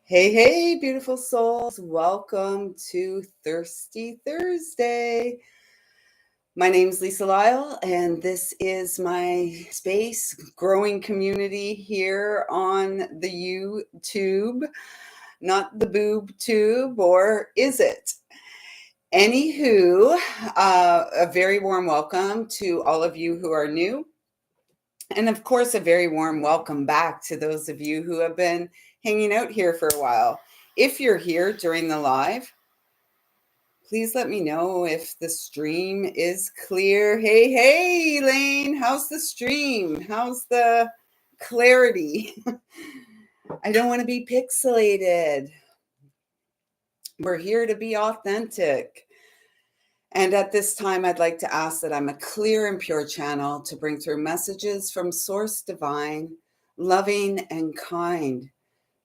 Hey, hey, beautiful souls. Welcome to Thirsty Thursday. My name's lisalyle, and this is my space growing community here on the YouTube. Not the boob tube, or is it? Anywho, a very warm welcome to all of you who are new. And of course, a very warm welcome back to those of you who have been hanging out here for a while. If you're here during the live, please let me know if the stream is clear. Hey, hey, Elaine, how's the stream? How's the clarity? I don't want to be pixelated. We're here to be authentic. And at this time, I'd like to ask that I'm a clear and pure channel to bring through messages from Source Divine, loving and kind,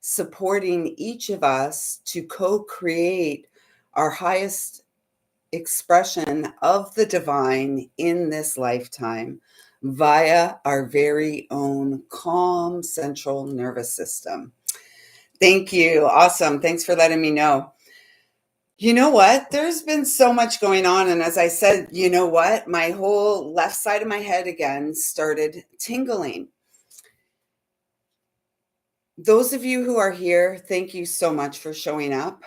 supporting each of us to co-create our highest expression of the divine in this lifetime via our very own calm central nervous system. Thank you. Awesome. Thanks for letting me know. You know what? There's been so much going on. And as I said, you know what? My whole left side of my head again started tingling. Those of you who are here, thank you so much for showing up.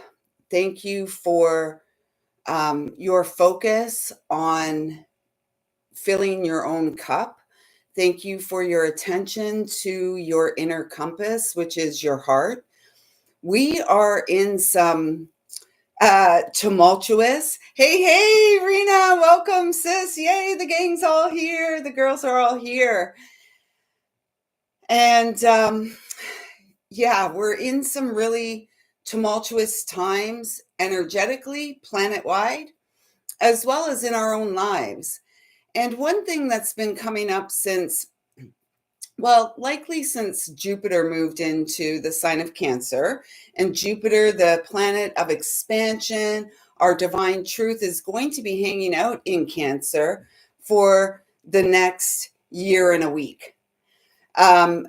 Thank you for your focus on filling your own cup. Thank you for your attention to your inner compass, which is your heart. We are in some tumultuous. Hey, Rena, welcome, sis. Yay, the gang's all here. The girls are all here. And yeah, we're in some really tumultuous times energetically, planet-wide, as well as in our own lives. And one thing that's been coming up since, well, likely since Jupiter moved into the sign of Cancer, and Jupiter, the planet of expansion, our divine truth, is going to be hanging out in Cancer for the next year and a week.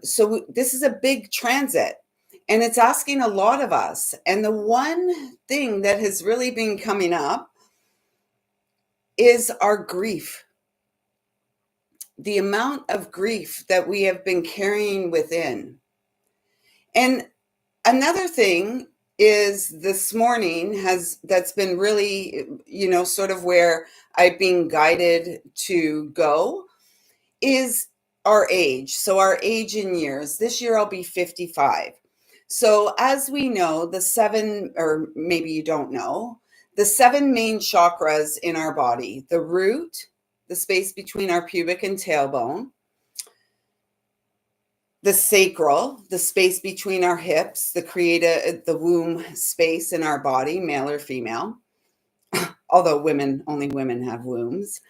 So this is a big transit, and it's asking a lot of us. And the one thing that has really been coming up is our grief. The amount of grief that we have been carrying within. And another thing is this morning that's been really, sort of where I've been guided to go is our age. So our age in years. This year I'll be 55. So as we know, the seven, or maybe you don't know, the seven main chakras in our body: the root, the space between our pubic and tailbone; the sacral, the space between our hips, the womb space in our body, male or female, although only women have wombs;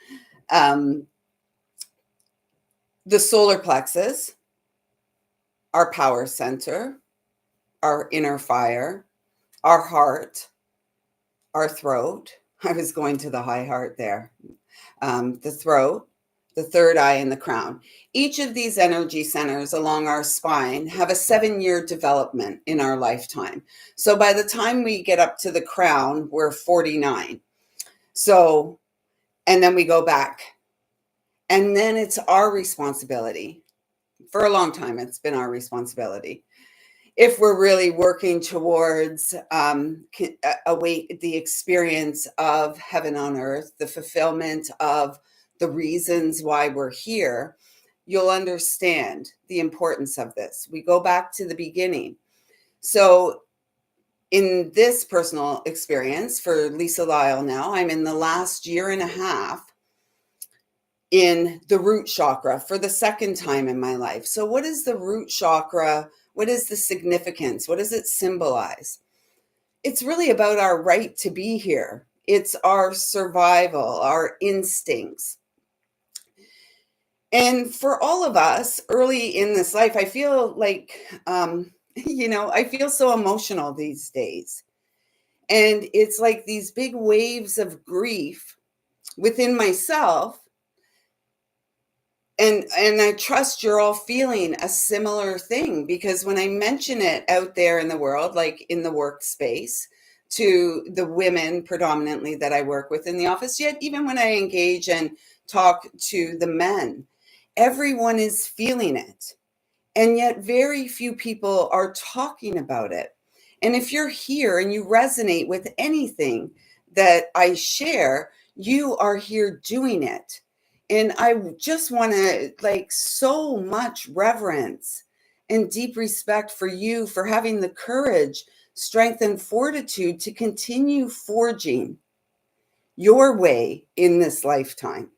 the solar plexus, our power center, our inner fire, our heart, our throat. I was going to the high heart there. The throat, the third eye, and the crown. Each of these energy centers along our spine have a 7-year development in our lifetime. So by the time we get up to the crown, we're 49. So, and then we go back. And then it's our responsibility. For a long time, it's been our responsibility. If we're really working towards the experience of heaven on earth, the fulfillment of the reasons why we're here, you'll understand the importance of this. We go back to the beginning. So in this personal experience for lisalyle now, I'm in the last year and a half in the root chakra for the second time in my life. So what is the root chakra? What is the significance? What does it symbolize? It's really about our right to be here. It's our survival, our instincts. And for all of us early in this life, I feel like, I feel so emotional these days. And it's like these big waves of grief within myself And I trust you're all feeling a similar thing, because when I mention it out there in the world, like in the workspace, to the women predominantly that I work with in the office, yet even when I engage and talk to the men, everyone is feeling it. And yet very few people are talking about it. And if you're here and you resonate with anything that I share, you are here doing it. And I just want to, like, so much reverence and deep respect for you for having the courage, strength, and fortitude to continue forging your way in this lifetime.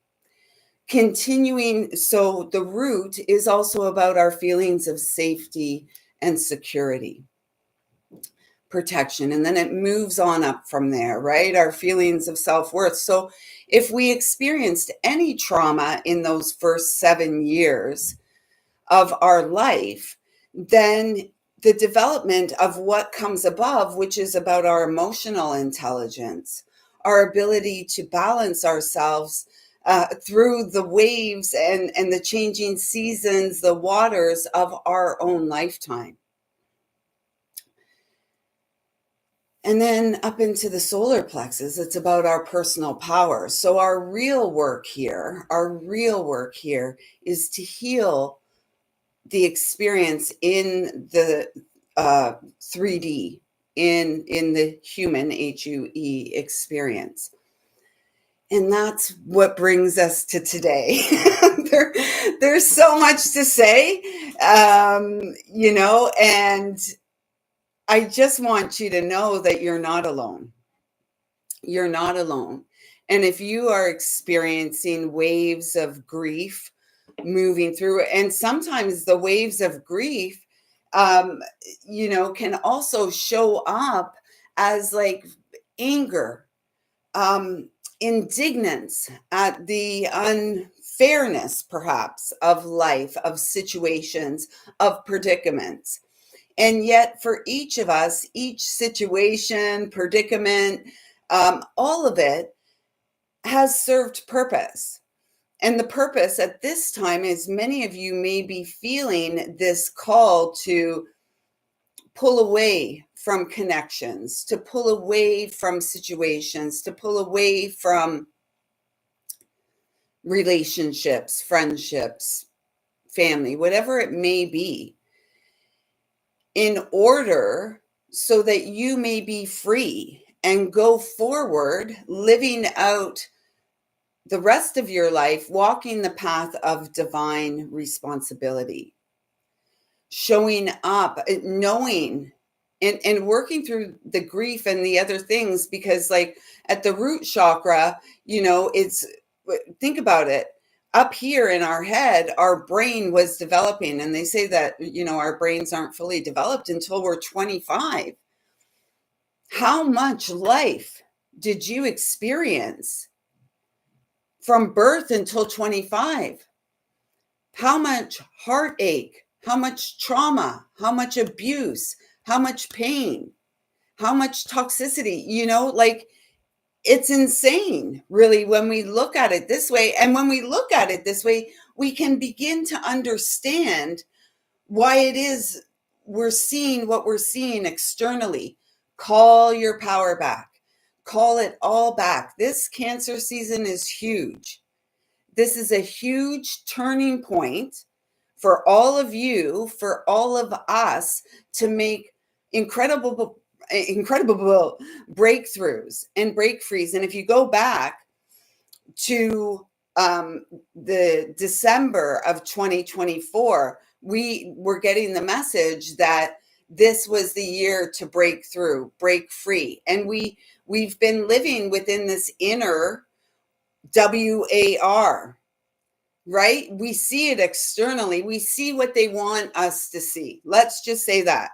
Continuing, so the root is also about our feelings of safety and security, protection, and then it moves on up from there, right? Our feelings of self-worth. So if we experienced any trauma in those first 7 years of our life, then the development of what comes above, which is about our emotional intelligence, our ability to balance ourselves through the waves and the changing seasons, the waters of our own lifetime. And then up into the solar plexus, it's about our personal power. So our real work here is to heal the experience in the 3D, in the human HUE experience. And that's what brings us to today. There's so much to say, and I just want you to know that you're not alone. You're not alone. And if you are experiencing waves of grief moving through, and sometimes the waves of grief, um, can also show up as like anger, indignance at the unfairness, perhaps, of life, of situations, of predicaments. And yet, for each of us, each situation, predicament, all of it has served purpose. And the purpose at this time is many of you may be feeling this call to pull away from connections, to pull away from situations, to pull away from relationships, friendships, family, whatever it may be, in order so that you may be free and go forward, living out the rest of your life, walking the path of divine responsibility, showing up, knowing, and working through the grief and the other things, because like at the root chakra, it's, think about it, up here in our head, our brain was developing, and they say that our brains aren't fully developed until we're 25. How much life did you experience from birth until 25? How much heartache, how much trauma, how much abuse, how much pain, how much toxicity, like, it's insane, really, when we look at it this way. And when we look at it this way, we can begin to understand why it is we're seeing what we're seeing externally. Call your power back. Call it all back. This Cancer season is huge. This is a huge turning point for all of you, for all of us, to make incredible breakthroughs and break frees. And if you go back to the December of 2024, we were getting the message that this was the year to break through, break free. And we've been living within this inner WAR, right? We see it externally. We see what they want us to see. Let's just say that.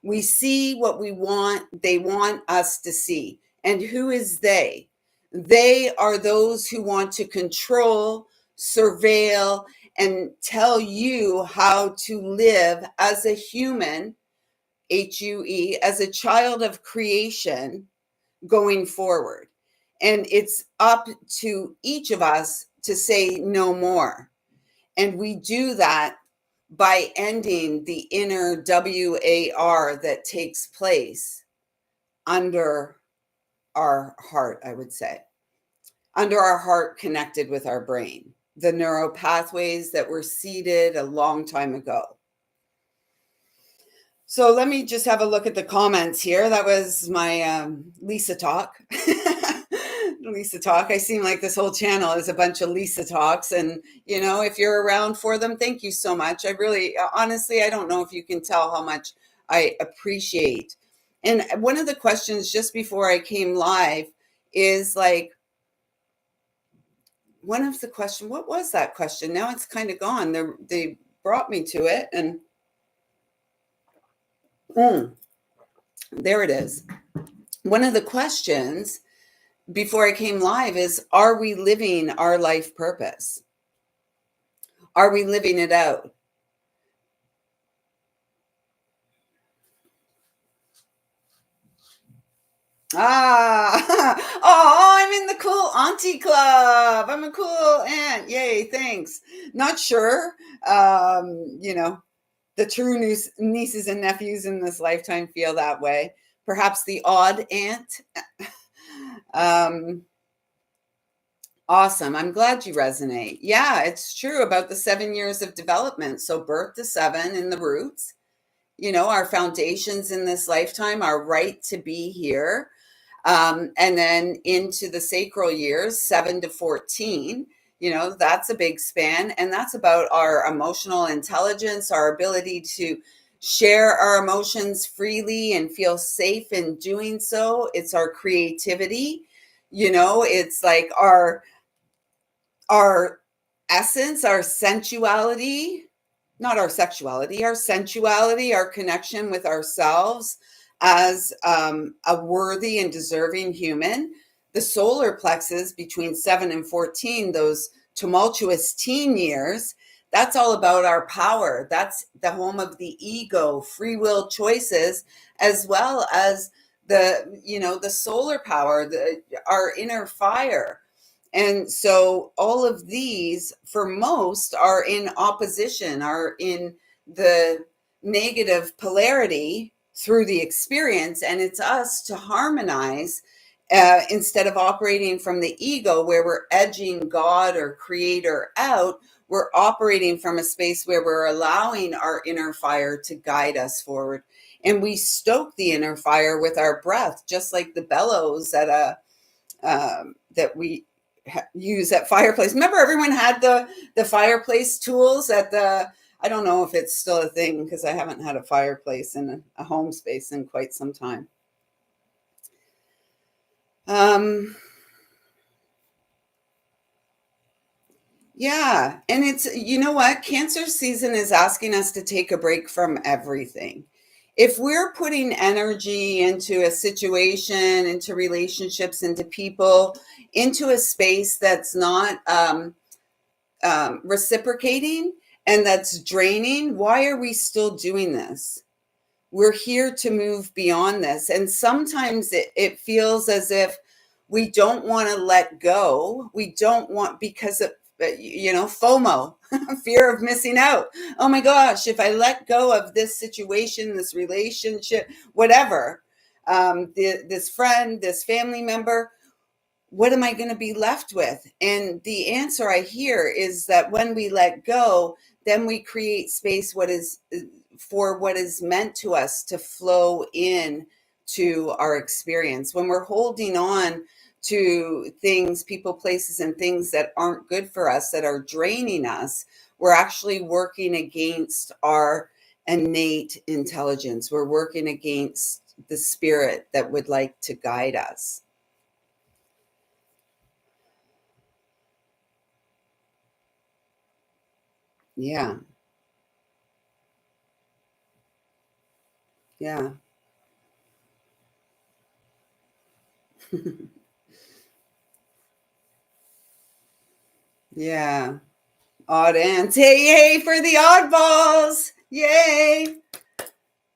We see what they want us to see. And who is they? They are those who want to control, surveil, and tell you how to live as a human, HUE, as a child of creation going forward. And it's up to each of us to say no more. And we do that by ending the inner WAR that takes place under our heart, I would say, under our heart connected with our brain, the neural pathways that were seeded a long time ago. So let me just have a look at the comments here. That was my Lisa talk. Lisa talk. I seem like this whole channel is a bunch of Lisa talks. And, if you're around for them, thank you so much. I really, honestly, I don't know if you can tell how much I appreciate. And one of the questions just before I came live is like, what was that question? Now it's kind of gone. They brought me to it and there it is. One of the questions before I came live is, are we living our life purpose? Are we living it out? Oh, I'm in the cool auntie club. I'm a cool aunt. Yay, thanks. Not sure. The true nieces and nephews in this lifetime feel that way. Perhaps the odd aunt. Awesome. I'm glad you resonate. Yeah, it's true about the 7 years of development. So, birth to 7 in the roots, our foundations in this lifetime, our right to be here. And then into the sacral years, 7 to 14, that's a big span. And that's about our emotional intelligence, our ability to share our emotions freely and feel safe in doing so. It's our creativity. It's like our essence, our sensuality, not our sexuality, our sensuality, our connection with ourselves as a worthy and deserving human. The solar plexus between 7 and 14, those tumultuous teen years, that's all about our power. That's the home of the ego, free will choices, as well as the solar power, our inner fire. And so all of these, for most, are in opposition, are in the negative polarity through the experience. And it's us to harmonize instead of operating from the ego where we're edging God or creator out. We're operating from a space where we're allowing our inner fire to guide us forward. And we stoke the inner fire with our breath, just like the bellows that we use at fireplace. Remember, everyone had the fireplace tools at the. I don't know if it's still a thing because I haven't had a fireplace in a home space in quite some time. Yeah, and it's, what? Cancer season is asking us to take a break from everything. If we're putting energy into a situation, into relationships, into people, into a space that's not reciprocating and that's draining, why are we still doing this? We're here to move beyond this. And sometimes it feels as if we don't want to let go. We don't want, because of, FOMO, fear of missing out. Oh my gosh, if I let go of this situation, this relationship, whatever, this friend, this family member, what am I going to be left with? And the answer I hear is that when we let go, then we create space for what is meant to us to flow in to our experience. When we're holding on to things, people, places, and things that aren't good for us, that are draining us, we're actually working against our innate intelligence. We're working against the spirit that would like to guide us. Yeah. Yeah. Yeah. Odd ants. Hey, yay for the oddballs. Yay.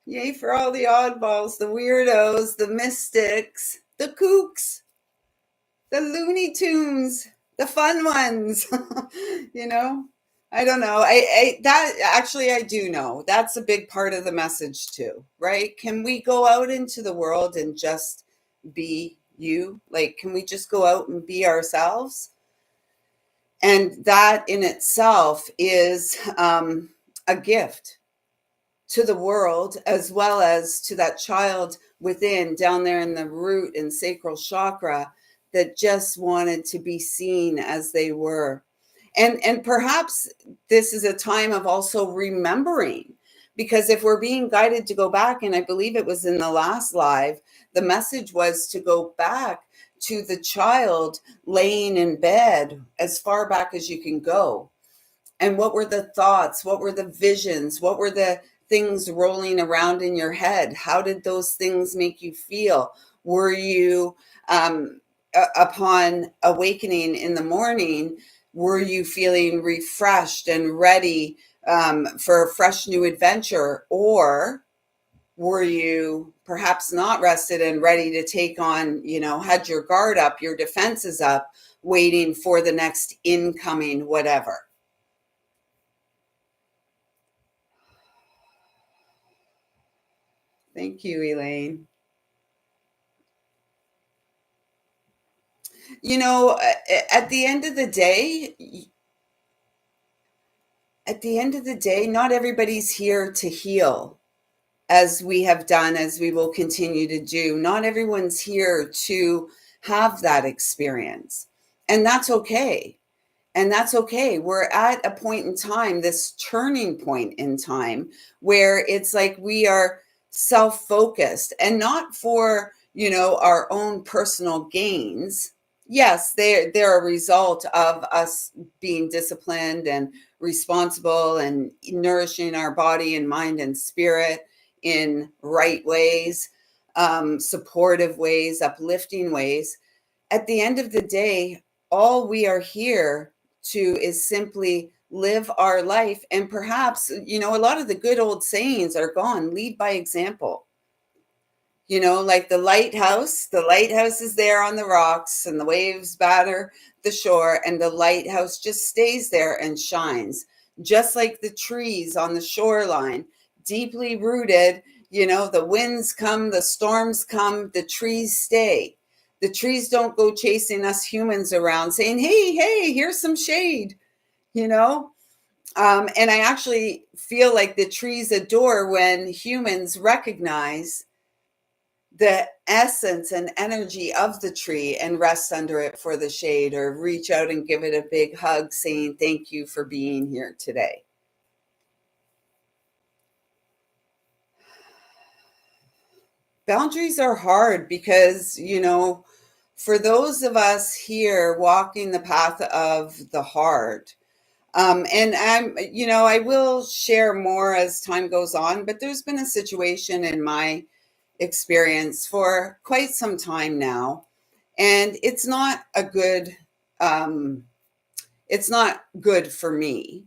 Yay for all the oddballs, the weirdos, the mystics, the kooks, the Looney Tunes, the fun ones. you know? I don't know. I that actually I do know. That's a big part of the message too, right? Can we go out into the world and just be you? Like, can we just go out and be ourselves? And that in itself is a gift to the world, as well as to that child within, down there in the root and sacral chakra, that just wanted to be seen as they were. And perhaps this is a time of also remembering, because if we're being guided to go back, and I believe it was in the last live, the message was to go back to the child laying in bed as far back as you can go. And what were the thoughts? What were the visions? What were the things rolling around in your head? How did those things make you feel? Were you, upon awakening in the morning, were you feeling refreshed and ready for a fresh new adventure? Or were you perhaps not rested and ready to take on, had your guard up, your defenses up, waiting for the next incoming whatever? Thank you, Elaine. At the end of the day, not everybody's here to heal as we have done, as we will continue to do. Not everyone's here to have that experience. And that's okay. And that's okay. We're at a point in time, this turning point in time, where it's like we are self focused and not for, our own personal gains. Yes, they're a result of us being disciplined and responsible and nourishing our body and mind and spirit in right ways, supportive ways, uplifting ways. At the end of the day, all we are here to is simply live our life. And perhaps, a lot of the good old sayings are gone. Lead by example. Like the lighthouse is there on the rocks and the waves batter the shore, and the lighthouse just stays there and shines, just like the trees on the shoreline, deeply rooted. The winds come, the storms come, the trees stay. The trees don't go chasing us humans around saying, hey, hey, here's some shade, you know? And I actually feel like the trees adore when humans recognize the essence and energy of the tree and rest under it for the shade, or reach out and give it a big hug saying, thank you for being here today. Boundaries are hard because, for those of us here walking the path of the heart, and I will share more as time goes on, but there's been a situation in my experience for quite some time now, and it's not good for me.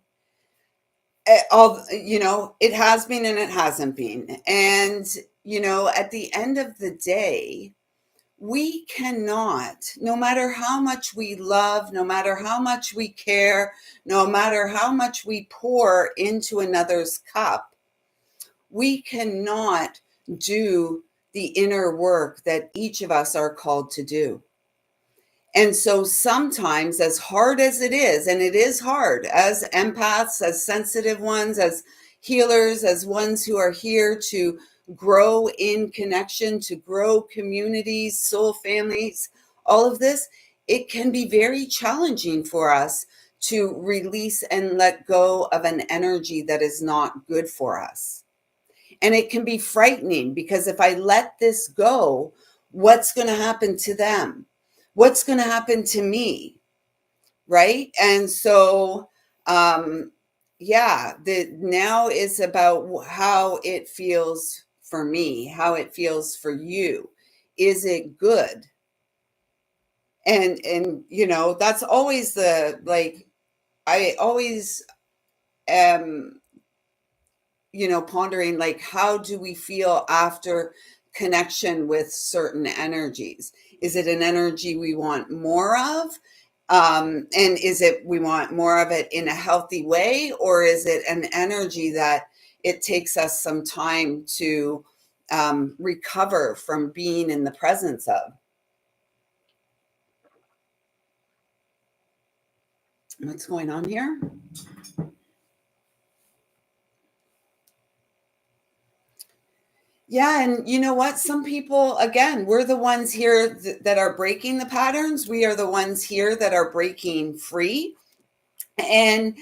It has been and it hasn't been. And, at the end of the day, we cannot, no matter how much we love, no matter how much we care, no matter how much we pour into another's cup, we cannot do the inner work that each of us are called to do. And so sometimes, as hard as it is, and it is hard, as empaths, as sensitive ones, as healers, as ones who are here to grow in connection, to grow communities, soul families, all of this, it can be very challenging for us to release and let go of an energy that is not good for us. And it can be frightening, because if I let this go, what's going to happen to them? What's going to happen to me? Right. And so, yeah, now is about how it feels for me, how it feels for you. Is it good? And that's always I always am, pondering, like, how do we feel after connection with certain energies? Is it an energy we want more of? And is it, we want more of it in a healthy way, or is it an energy that it takes us some time to recover from being in the presence of? What's going on here? Yeah, and you know what? Some people, again, we're the ones here that are breaking the patterns. We are the ones here that are breaking free. And,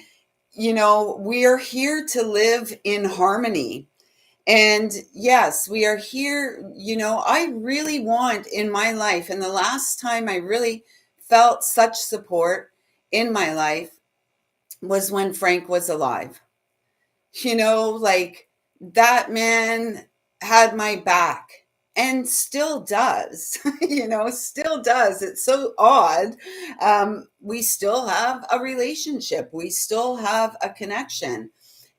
we are here to live in harmony. And yes, we are here. I really want in my life, and the last time I really felt such support in my life was when Frank was alive. Like, that man had my back and still does. Still does. It's so odd. We still have a relationship, we still have a connection.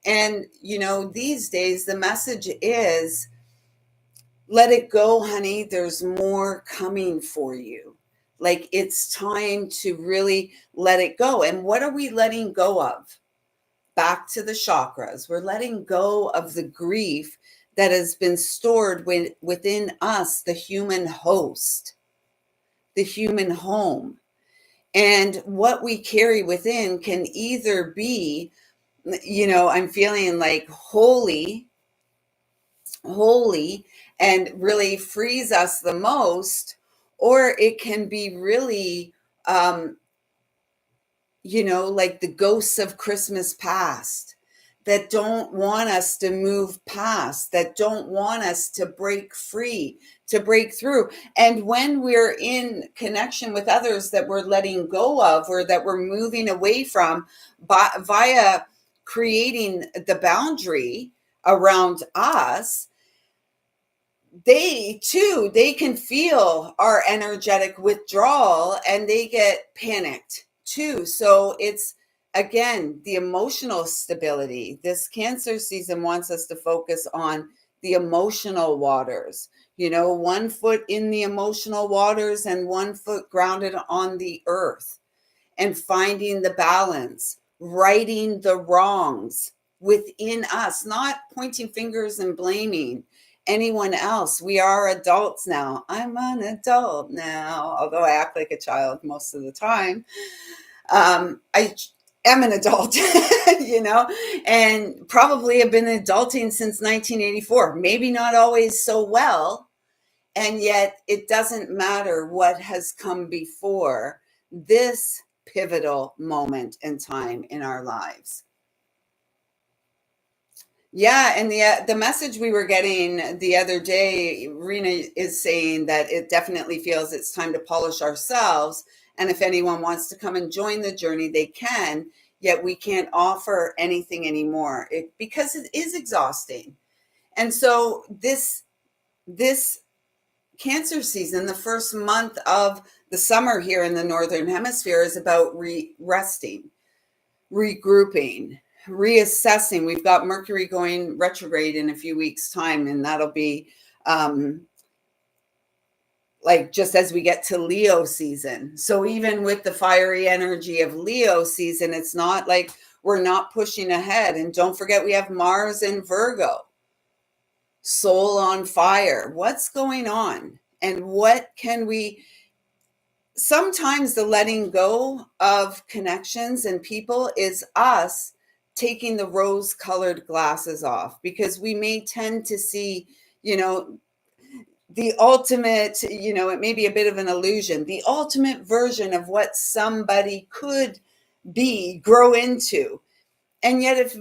And these days the message is, let it go, honey, there's more coming for you. Like, it's time to really let it go. And what are we letting go of? Back to the chakras. We're letting go of the grief that has been stored within us, the human host, the human home. And what we carry within can either be, I'm feeling like holy, and really frees us the most, or it can be really, like the ghosts of Christmas past that don't want us to move past, that don't want us to break free, to break through. And when we're in connection with others that we're letting go of, or that we're moving away from, via creating the boundary around us, they can feel our energetic withdrawal, and they get panicked too. So it's, again, the emotional stability. This Cancer season wants us to focus on the emotional waters, one foot in the emotional waters and one foot grounded on the earth, and finding the balance, righting the wrongs within us, not pointing fingers and blaming anyone else. We are adults now. I'm an adult now, although I act like a child most of the time. I am an adult, and probably have been adulting since 1984. Maybe not always so well. And yet it doesn't matter what has come before this pivotal moment in time in our lives. Yeah, and the message we were getting the other day, Rena is saying that it definitely feels it's time to polish ourselves, and if anyone wants to come and join the journey, they can. Yet we can't offer anything anymore, because it is exhausting. And so this Cancer season, the first month of the summer here in the Northern Hemisphere, is about resting, regrouping, reassessing. We've got Mercury going retrograde in a few weeks' time, and that'll be like just as we get to Leo season. So even with the fiery energy of Leo season, it's not like we're not pushing ahead. And don't forget, we have Mars in Virgo, soul on fire. What's going on? And what can we, sometimes the letting go of connections and people is us taking the rose colored glasses off, because we may tend to see, the ultimate, it may be a bit of an illusion, the ultimate version of what somebody could be, grow into. And yet if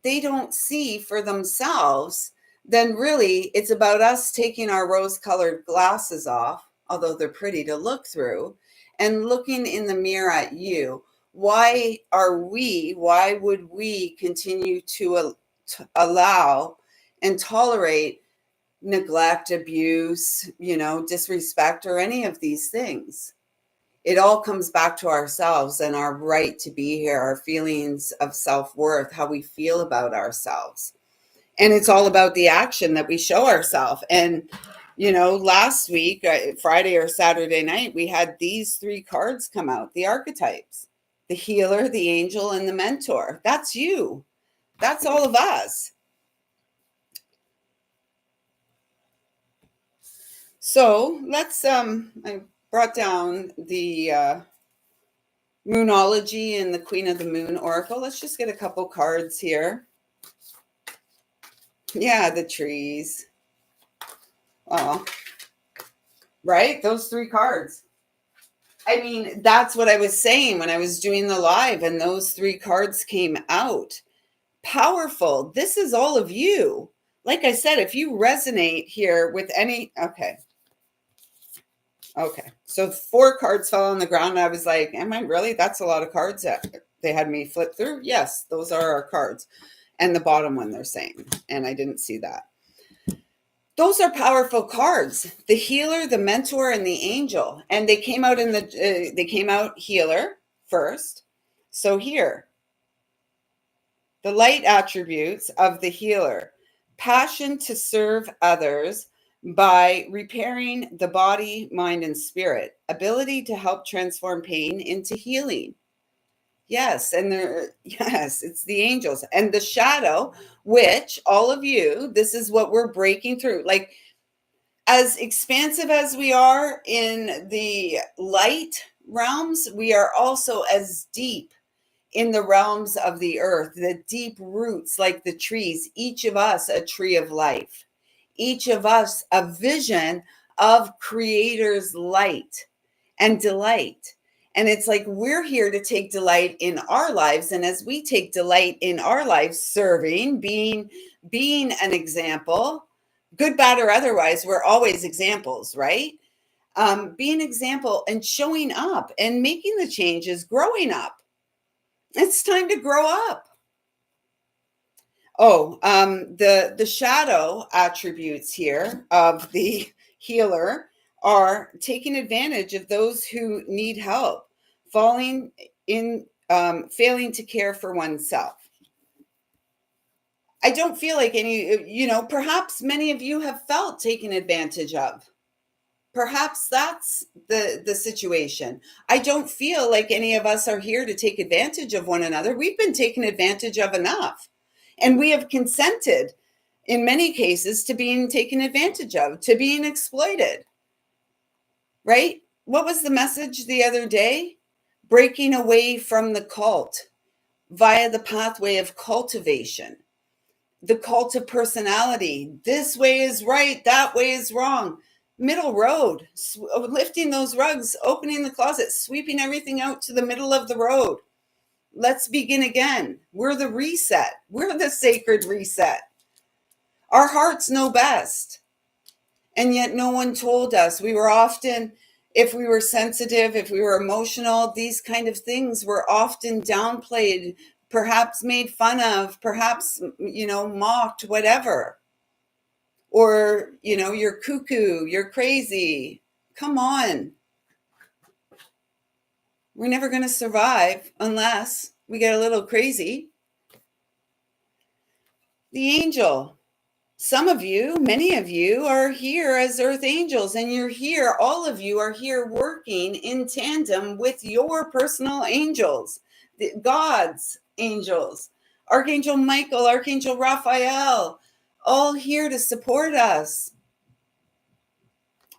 they don't see for themselves, then really it's about us taking our rose colored glasses off, although they're pretty to look through, and looking in the mirror at you. Why would we continue to allow and tolerate neglect, abuse, disrespect, or any of these things? It all comes back to ourselves and our right to be here, our feelings of self-worth, how we feel about ourselves. And it's all about the action that we show ourselves. And Last week, Friday or Saturday night, we had these three cards come out, the archetypes: the healer, the angel, and the mentor. That's you. That's all of us. So let's, I brought down the Moonology and the Queen of the Moon Oracle. Let's just get a couple cards here. Yeah, the trees. Oh, right? Those three cards. I mean, that's what I was saying when I was doing the live and those three cards came out. Powerful. This is all of you. Like I said, if you resonate here with any, okay. So 4 cards fell on the ground. And I was like, am I really? That's a lot of cards that they had me flip through. Yes, those are our cards. And the bottom one they're saying, and I didn't see that. Those are powerful cards: the healer, the mentor, and the angel. And they came out they came out healer first. So here, the light attributes of the healer: passion to serve others by repairing the body, mind, and spirit, ability to help transform pain into healing. Yes, yes, it's the angels. And the shadow, which all of you, this is what we're breaking through. Like, as expansive as we are in the light realms, we are also as deep in the realms of the earth, the deep roots, like the trees, each of us a tree of life, each of us a vision of Creator's light and delight. And it's like we're here to take delight in our lives. And as we take delight in our lives, serving, being an example, good, bad, or otherwise, we're always examples, right? Being an example and showing up and making the changes, growing up. It's time to grow up. Oh, the shadow attributes here of the healer are taking advantage of those who need help, failing to care for oneself. I don't feel like perhaps many of you have felt taken advantage of. Perhaps that's the situation. I don't feel like any of us are here to take advantage of one another. We've been taken advantage of enough. And we have consented, in many cases, to being taken advantage of, to being exploited. Right? What was the message the other day? Breaking away from the cult via the pathway of cultivation, the cult of personality. This way is right, that way is wrong. Middle road, lifting those rugs, opening the closet, sweeping everything out to the middle of the road. Let's begin again. We're the reset. We're the sacred reset. Our hearts know best. And yet no one told us. We were often, if we were sensitive, if we were emotional, these kind of things were often downplayed, perhaps made fun of, perhaps, mocked, whatever. Or, you're cuckoo, you're crazy. Come on. We're never going to survive unless we get a little crazy. The angel. Some of you, many of you are here as earth angels, and you're here, all of you are here working in tandem with your personal angels, God's angels, Archangel Michael, Archangel Raphael, all here to support us,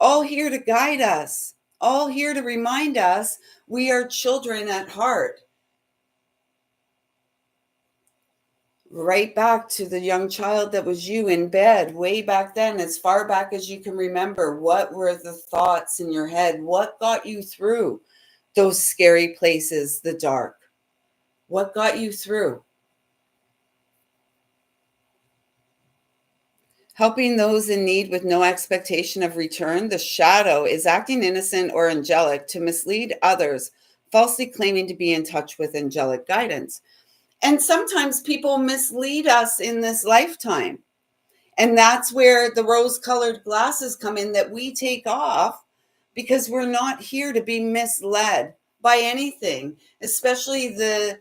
all here to guide us, all here to remind us we are children at heart. Right back to the young child that was you in bed way back then, as far back as you can remember. What were the thoughts in your head? What got you through those scary places, the dark? What got you through? Helping those in need with no expectation of return. The shadow is acting innocent or angelic to mislead others, falsely claiming to be in touch with angelic guidance. And sometimes people mislead us in this lifetime. And that's where the rose-colored glasses come in that we take off, because we're not here to be misled by anything, especially the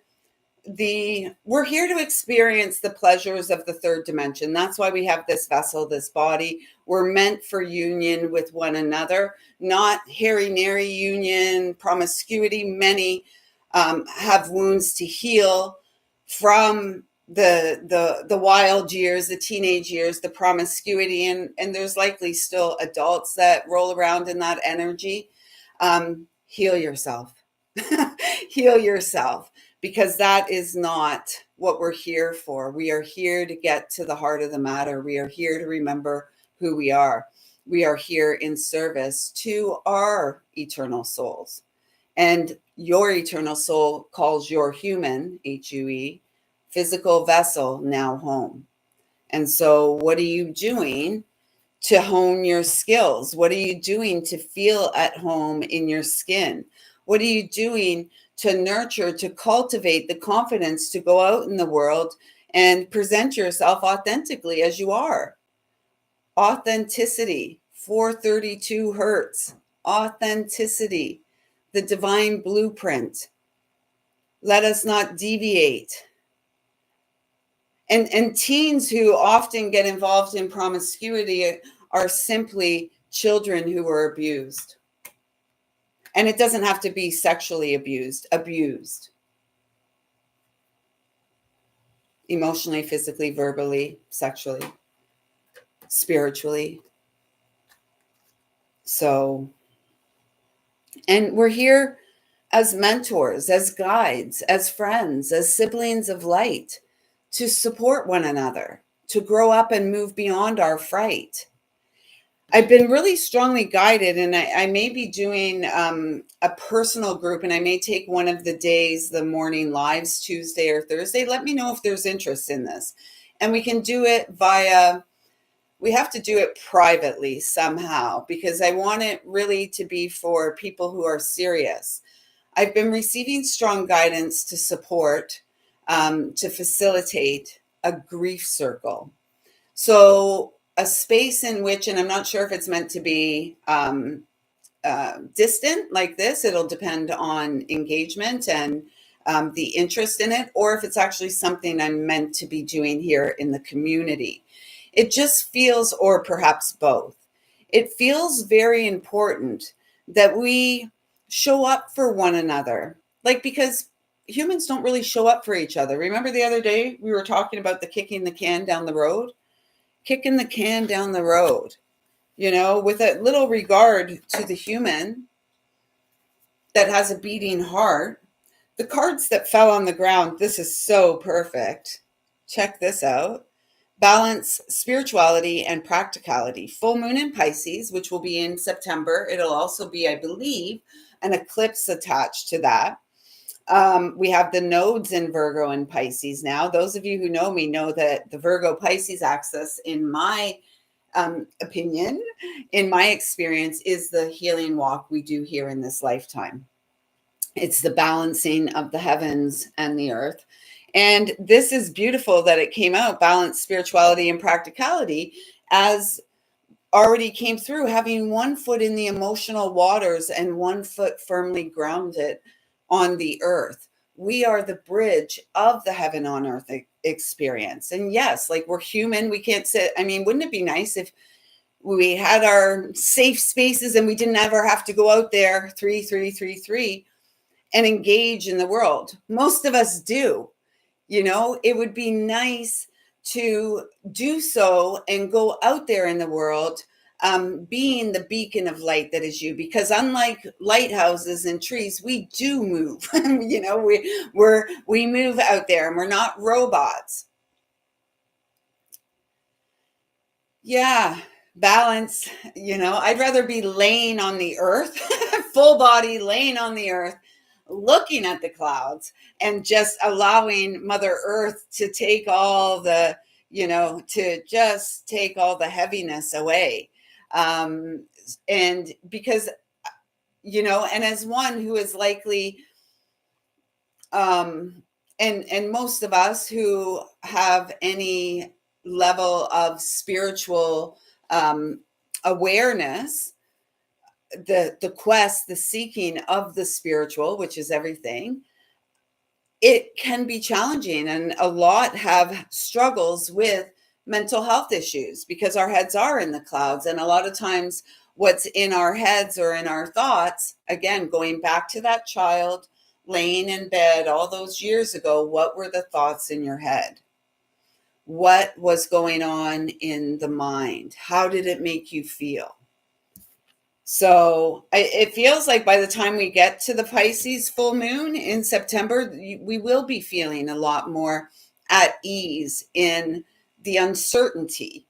we're here to experience the pleasures of the third dimension. That's why we have this vessel, this body. We're meant for union with one another, not hairy-nary union, promiscuity. Many have wounds to heal from the wild years, the teenage years, the promiscuity, and there's likely still adults that roll around in that energy. Heal yourself. Heal yourself, because that is not what we're here for. We are here to get to the heart of the matter. We are here to remember who we are. We are here in service to our eternal souls. And your eternal soul calls your human, HUE, physical vessel now home. And so, what are you doing to hone your skills? What are you doing to feel at home in your skin? What are you doing to nurture, to cultivate the confidence to go out in the world and present yourself authentically as you are? Authenticity, 432 hertz, authenticity, the divine blueprint. Let us not deviate. And teens who often get involved in promiscuity are simply children who were abused. And it doesn't have to be sexually abused, emotionally, physically, verbally, sexually, spiritually. So, and we're here as mentors, as guides, as friends, as siblings of light, to support one another, to grow up and move beyond our fright. I've been really strongly guided, and I may be doing a personal group, and I may take one of the days, the morning lives, Tuesday or Thursday. Let me know if there's interest in this. And we can do it we have to do it privately somehow, because I want it really to be for people who are serious. I've been receiving strong guidance to support, to facilitate a grief circle. So a space in which, and I'm not sure if it's meant to be distant like this, it'll depend on engagement and the interest in it, or if it's actually something I'm meant to be doing here in the community. It just feels, or perhaps both, it feels very important that we show up for one another. Like, because humans don't really show up for each other. Remember the other day we were talking about the kicking the can down the road? Kicking the can down the road, with a little regard to the human that has a beating heart. The cards that fell on the ground, this is so perfect. Check this out. Balance, spirituality, and practicality. Full moon in Pisces, which will be in September. It'll also be, I believe, an eclipse attached to that. We have the nodes in Virgo and Pisces now. Those of you who know me know that the Virgo Pisces axis, in my opinion, in my experience, is the healing walk we do here in this lifetime. It's the balancing of the heavens and the earth. And this is beautiful that it came out, balance, spirituality, and practicality, as already came through, having one foot in the emotional waters and one foot firmly grounded on the earth. We are the bridge of the heaven on earth experience. And yes, like, we're human. We can't sit. I mean, wouldn't it be nice if we had our safe spaces and we didn't ever have to go out there 3 and engage in the world? Most of us do. It would be nice to do so and go out there in the world, being the beacon of light that is you, because unlike lighthouses and trees, we do move. We move out there, and we're not robots. Yeah, balance. I'd rather be laying on the earth, full body laying on the earth, looking at the clouds, and just allowing Mother Earth to take all the, to just take all the heaviness away. And because, and as one who is likely, and most of us who have any level of spiritual awareness, the quest, the seeking of the spiritual, which is everything, it can be challenging, and a lot have struggles with mental health issues because our heads are in the clouds, and a lot of times what's in our heads or in our thoughts, again going back to that child laying in bed all those years ago, what were the thoughts in your head? What was going on in the mind? How did it make you feel? So it feels like by the time we get to the Pisces full moon in September, we will be feeling a lot more at ease in the uncertainty,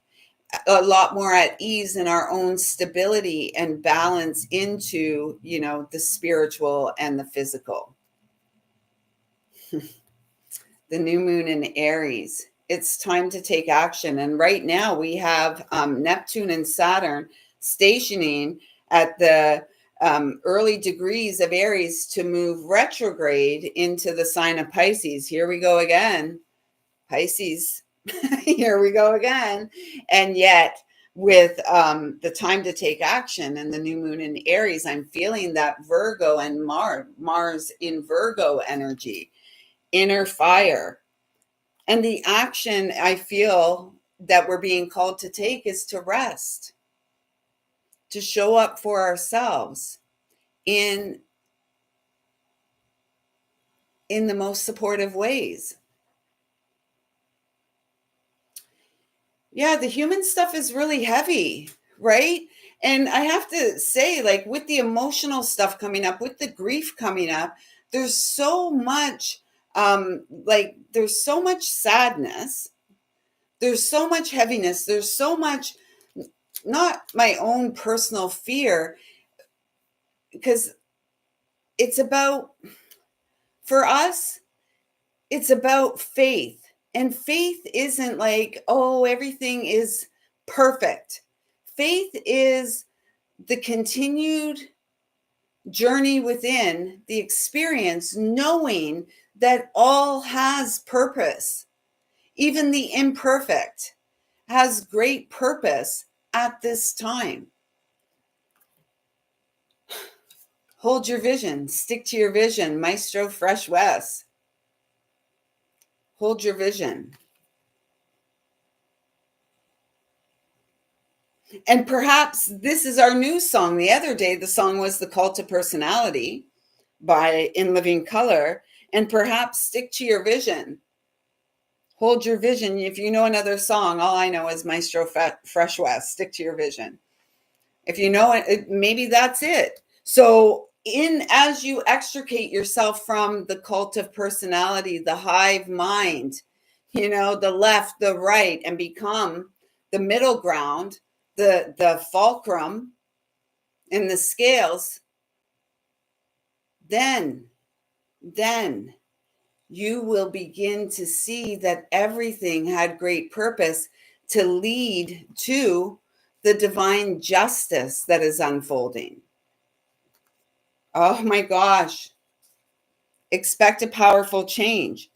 a lot more at ease in our own stability and balance into, the spiritual and the physical. The new moon in Aries. It's time to take action. And right now we have Neptune and Saturn stationing at the early degrees of Aries to move retrograde into the sign of Pisces. Here we go again. Pisces. Here we go again. And yet, with the time to take action and the new moon in Aries, I'm feeling that Virgo and Mars in Virgo energy, inner fire. And the action I feel that we're being called to take is to rest, to show up for ourselves in the most supportive ways. Yeah, the human stuff is really heavy, right? And I have to say, like, with the emotional stuff coming up, with the grief coming up, there's so much, there's so much sadness, there's so much heaviness, there's so much, not my own personal fear, because it's about, for us, it's about faith. And faith isn't like, oh, everything is perfect. Faith is the continued journey within the experience, knowing that all has purpose. Even the imperfect has great purpose at this time. Hold your vision, stick to your vision, Maestro Fresh West. Hold your vision. And perhaps this is our new song. The other day, the song was The Call to Personality by In Living Color. And perhaps stick to your vision. Hold your vision. If you know another song, all I know is Maestro Fresh West, stick to your vision. If you know it, maybe that's it. So as you extricate yourself from the cult of personality, the hive mind, the left, the right, and become the middle ground, the fulcrum and the scales, then you will begin to see that everything had great purpose to lead to the divine justice that is unfolding. Oh my gosh. Expect a powerful change.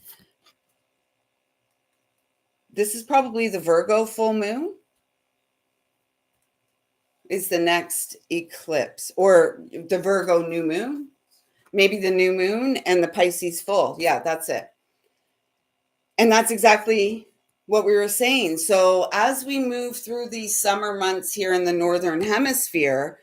This is probably the Virgo full moon. Is the next eclipse, or the Virgo new moon, maybe the new moon and the Pisces full. Yeah, that's it. And that's exactly what we were saying. So as we move through these summer months here in the Northern Hemisphere,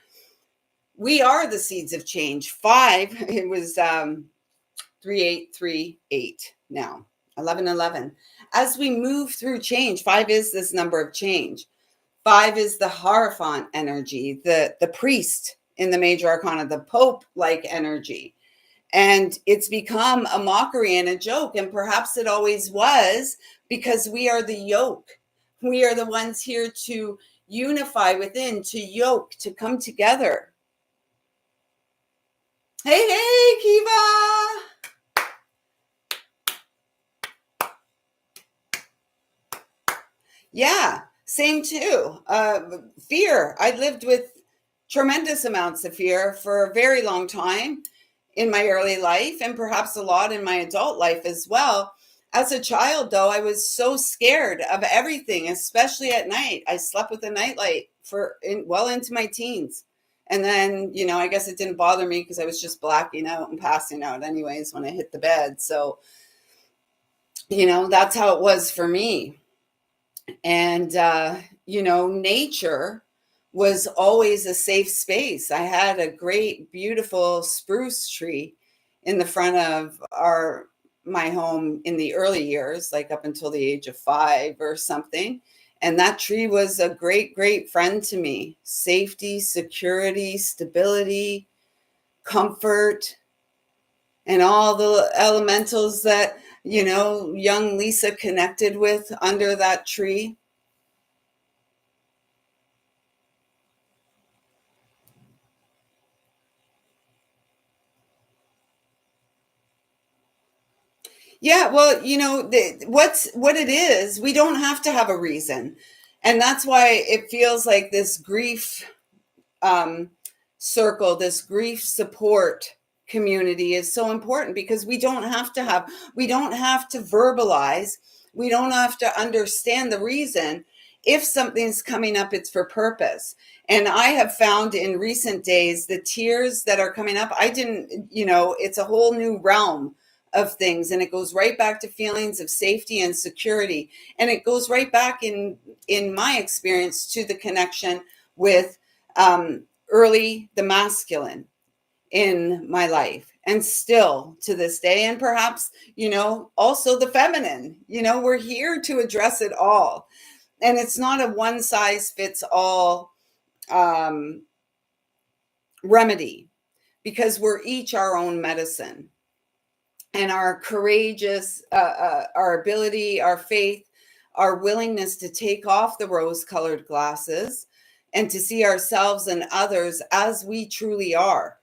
we are the seeds of change. 5, it was 3838 now, 1111. As we move through change, 5 is this number of change. 5 is the Hierophant energy, the priest in the major arcana, the Pope-like energy. And it's become a mockery and a joke. And perhaps it always was, because we are the yoke. We are the ones here to unify within, to yoke, to come together. Hey, Kiva! Yeah, same too. Fear. I lived with tremendous amounts of fear for a very long time in my early life, and perhaps a lot in my adult life as well. As a child, though, I was so scared of everything, especially at night. I slept with a nightlight well into my teens. And then, I guess it didn't bother me because I was just blacking out and passing out anyways when I hit the bed. So That's how it was for me. And nature was always a safe space. I had a great beautiful spruce tree in the front of our my home in the early years, like up until the age of 5 or something. And that tree was a great friend to me. Safety, security, stability, comfort, and all the elementals that young Lisa connected with under that tree. Yeah, well, what it is, we don't have to have a reason. And that's why it feels like this grief um, circle, this grief support community is so important, because we don't have to verbalize, we don't have to understand the reason. If something's coming up, it's for purpose. And I have found in recent days, the tears that are coming up, I didn't, it's a whole new realm of things, and it goes right back to feelings of safety and security, and it goes right back in my experience to the connection with early the masculine in my life, and still to this day, and perhaps also the feminine. We're here to address it all, and it's not a one size fits all um, remedy, because we're each our own medicine. And our courageous, our ability, our faith, our willingness to take off the rose colored glasses and to see ourselves and others as we truly are,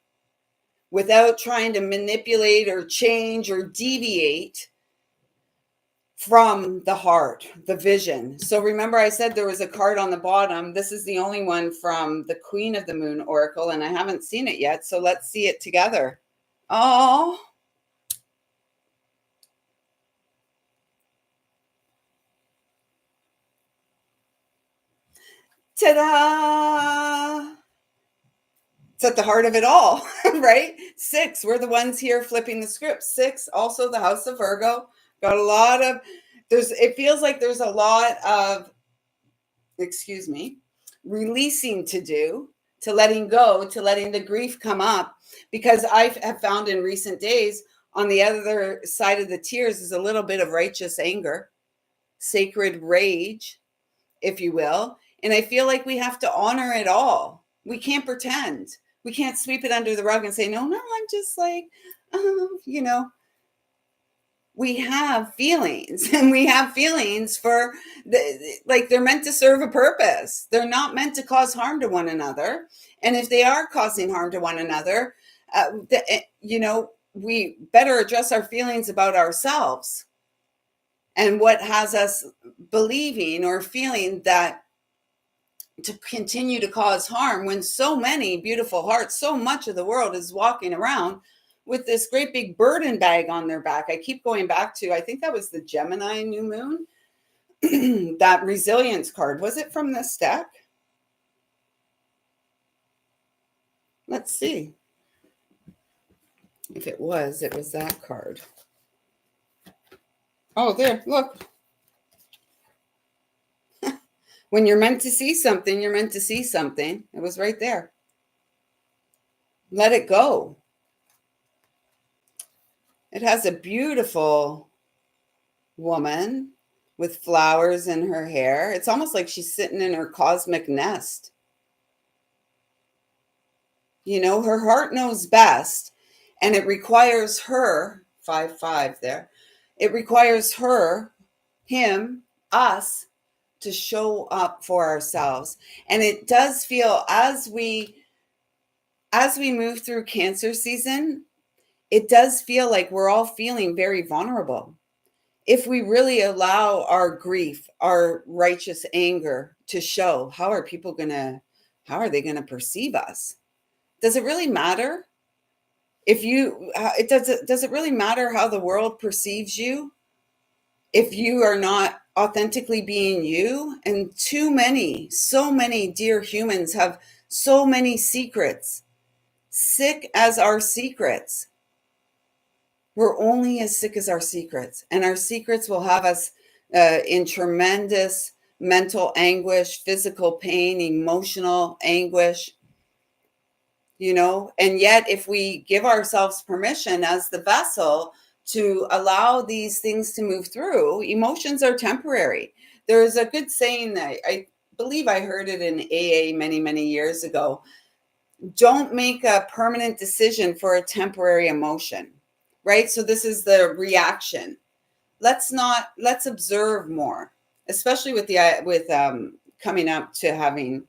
without trying to manipulate or change or deviate from the heart, the vision. So remember, I said there was a card on the bottom. This is the only one from the Queen of the Moon Oracle, and I haven't seen it yet. So let's see it together. Oh, ta-da! It's at the heart of it all, right? 6, we're the ones here flipping the script. 6, also the house of Virgo. Got a lot of, it feels like there's a lot of, excuse me, releasing to do, to letting go, to letting the grief come up. Because I have found in recent days, on the other side of the tears is a little bit of righteous anger, sacred rage, if you will. And I feel like we have to honor it all. We can't pretend. We can't sweep it under the rug and say, no, I'm just like, you know, we have feelings, and we have feelings for like they're meant to serve a purpose. They're not meant to cause harm to one another. And if they are causing harm to one another, we better address our feelings about ourselves and what has us believing or feeling that to continue to cause harm, when so many beautiful hearts, so much of the world is walking around with this great big burden bag on their back. I keep going back to, I think that was the Gemini new moon, that resilience card. Was it from this deck? Let's see. If it was that card. Oh, there, look. When you're meant to see something, you're meant to see something. It was right there. Let it go. It has a beautiful woman with flowers in her hair. It's almost like she's sitting in her cosmic nest. Her heart knows best, and it requires her, 5-5 there. It requires her, him, us to show up for ourselves. And it does feel, as we move through Cancer season, it does feel like we're all feeling very vulnerable. If we really allow our grief, our righteous anger to show, how are they going to perceive us? Does it really matter? Does it really matter how the world perceives you if you are not authentically being you? And so many dear humans have so many secrets, sick as our secrets, We're only as sick as our secrets, and our secrets will have us in tremendous mental anguish, physical pain, emotional anguish, and yet if we give ourselves permission as the vessel to allow these things to move through, emotions are temporary. There's a good saying that I believe I heard it in AA many, many years ago. Don't make a permanent decision for a temporary emotion, right? So this is the reaction. Let's observe more, especially with coming up to having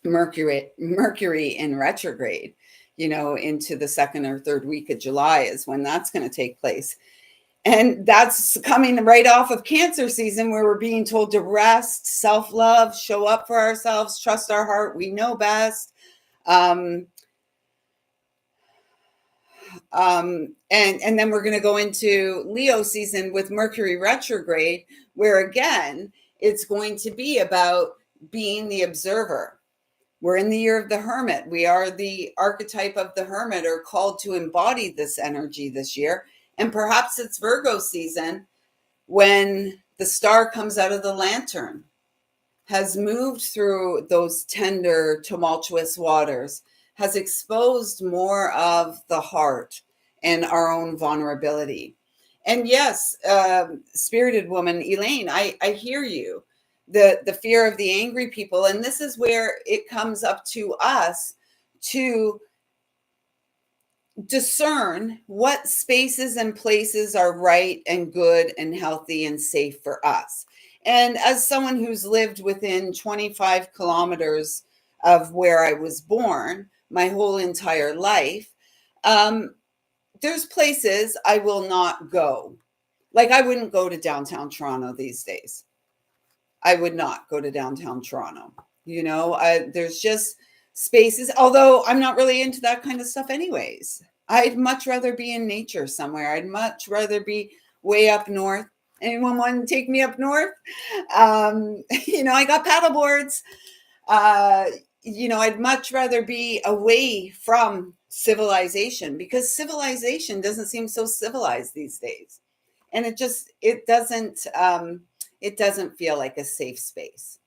Mercury in retrograde, into the second or third week of July is when that's going to take place. And that's coming right off of Cancer season, where we're being told to rest, self-love, show up for ourselves, trust our heart, we know best. And then we're going to go into Leo season with Mercury retrograde, where again, it's going to be about being the observer. We're in the year of the hermit. We are the archetype of the hermit, or called to embody this energy this year. And perhaps it's Virgo season when the star comes out of the lantern, has moved through those tender, tumultuous waters, has exposed more of the heart and our own vulnerability. And yes, spirited woman, Elaine, I hear you. The fear of the angry people. And this is where it comes up to us to discern what spaces and places are right and good and healthy and safe for us. And as someone who's lived within 25 kilometers of where I was born my whole entire life, there's places I will not go. Like I wouldn't go to downtown Toronto these days. I would not go to downtown Toronto. There's just spaces, although I'm not really into that kind of stuff anyways. I'd much rather be in nature somewhere. I'd much rather be way up north. Anyone want to take me up north? I got paddle boards. I'd much rather be away from civilization, because civilization doesn't seem so civilized these days. And it doesn't feel like a safe space.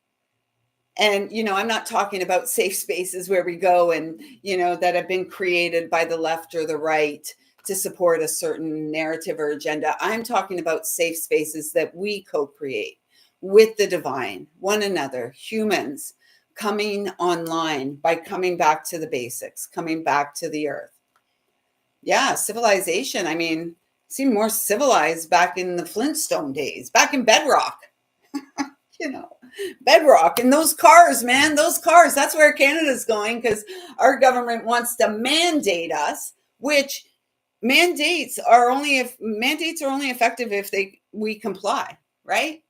And, I'm not talking about safe spaces where we go and, that have been created by the left or the right to support a certain narrative or agenda. I'm talking about safe spaces that we co-create with the divine, one another, humans coming online by coming back to the basics, coming back to the earth. Yeah, civilization. I mean, seemed more civilized back in the Flintstone days, back in Bedrock. Bedrock and those cars, man, that's where Canada's going, because our government wants to mandate us, which mandates are only effective if we comply, right?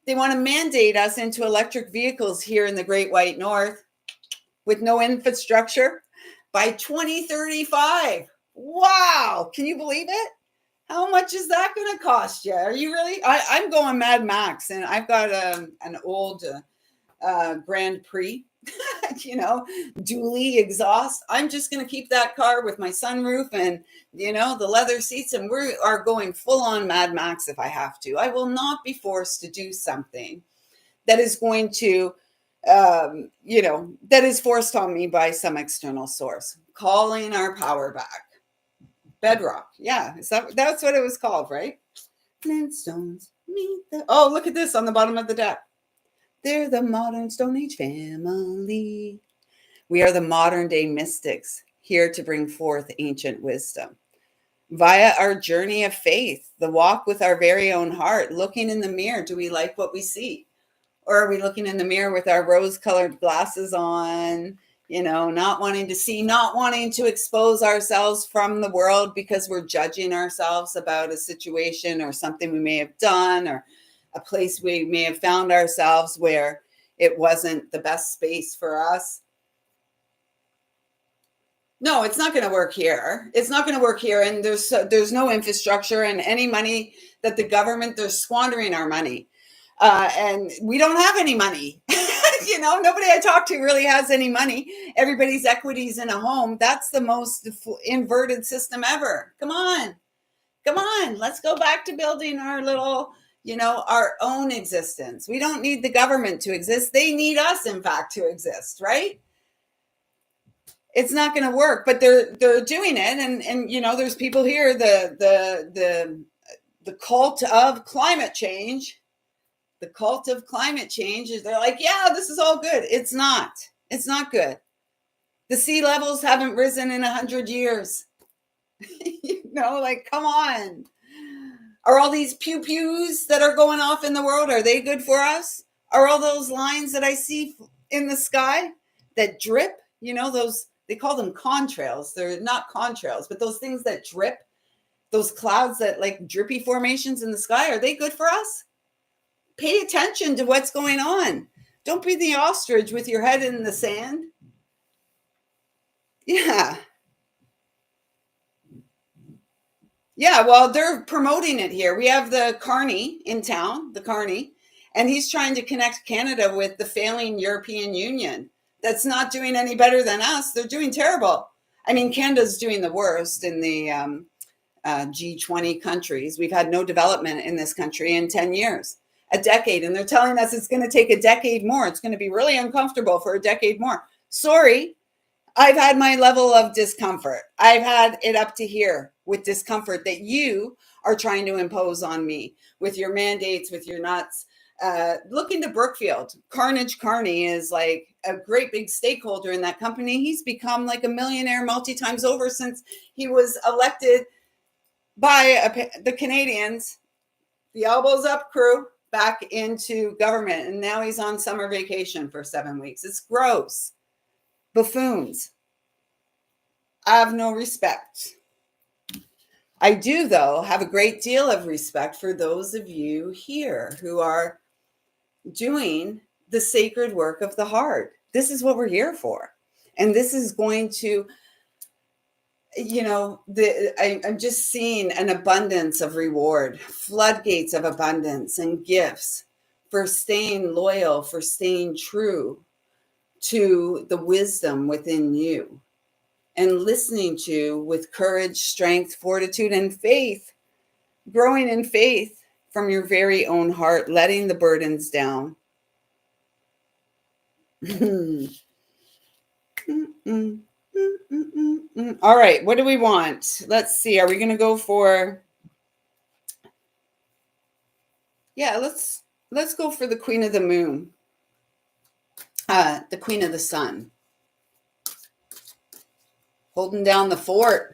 They want to mandate us into electric vehicles here in the Great White North with no infrastructure by 2035. Wow, can you believe it? How much is that going to cost you? Are you really? I'm going Mad Max, and I've got an old Grand Prix, dually exhaust. I'm just going to keep that car with my sunroof and, the leather seats, and we are going full on Mad Max if I have to. I will not be forced to do something that is going to, that is forced on me by some external source. Calling our power back. Bedrock. Yeah. That's what it was called, right? Flintstones meet the... Oh, look at this on the bottom of the deck. They're the modern Stone Age family. We are the modern day mystics, here to bring forth ancient wisdom. Via our journey of faith, the walk with our very own heart, looking in the mirror, do we like what we see? Or are we looking in the mirror with our rose-colored glasses on, not wanting to see, not wanting to expose ourselves from the world because we're judging ourselves about a situation or something we may have done, or a place we may have found ourselves where it wasn't the best space for us? No, it's not going to work here. It's not going to work here. And there's no infrastructure, and any money that the government, they're squandering our money. And we don't have any money. Nobody I talk to really has any money. Everybody's equities in a home. That's the most inverted system ever. Come on. Come on, let's go back to building our little, our own existence. We don't need the government to exist. They need us, in fact, to exist, right? It's not going to work, but they're doing it, and there's people here. The cult of climate change. The cult of climate change is they're like, yeah, this is all good. It's not. It's not good. The sea levels haven't risen in 100 years. Like, come on. Are all these pew pews that are going off in the world, are they good for us? Are all those lines that I see in the sky that drip, those, they call them contrails. They're not contrails, but those things that drip, those clouds that like drippy formations in the sky, are they good for us? Pay attention to what's going on. Don't be the ostrich with your head in the sand. Yeah. Yeah, well, they're promoting it here. We have the Carney in town, the Carney, and he's trying to connect Canada with the failing European Union. That's not doing any better than us. They're doing terrible. I mean, Canada's doing the worst in the G20 countries. We've had no development in this country in 10 years, a decade, and they're telling us it's going to take a decade more. It's going to be really uncomfortable for a decade more. Sorry, I've had my level of discomfort. I've had it up to here with discomfort that you are trying to impose on me with your mandates, with your nuts. Look into Brookfield. Carnage Carney is like a great big stakeholder in that company. He's become like a millionaire multi times over since he was elected by the Canadians, the elbows up crew, back into government. And now he's on summer vacation for 7 weeks. It's gross. Buffoons. I have no respect. I do, though, have a great deal of respect for those of you here who are doing the sacred work of the heart. This is what we're here for. And this is going to, I'm just seeing an abundance of reward, floodgates of abundance and gifts for staying loyal, for staying true to the wisdom within you and listening to with courage, strength, fortitude, and faith, growing in faith from your very own heart, letting the burdens down. All right, what do we want? Let's see. Are we going to go for? Yeah, let's go for the Queen of the Moon, the Queen of the Sun, holding down the fort.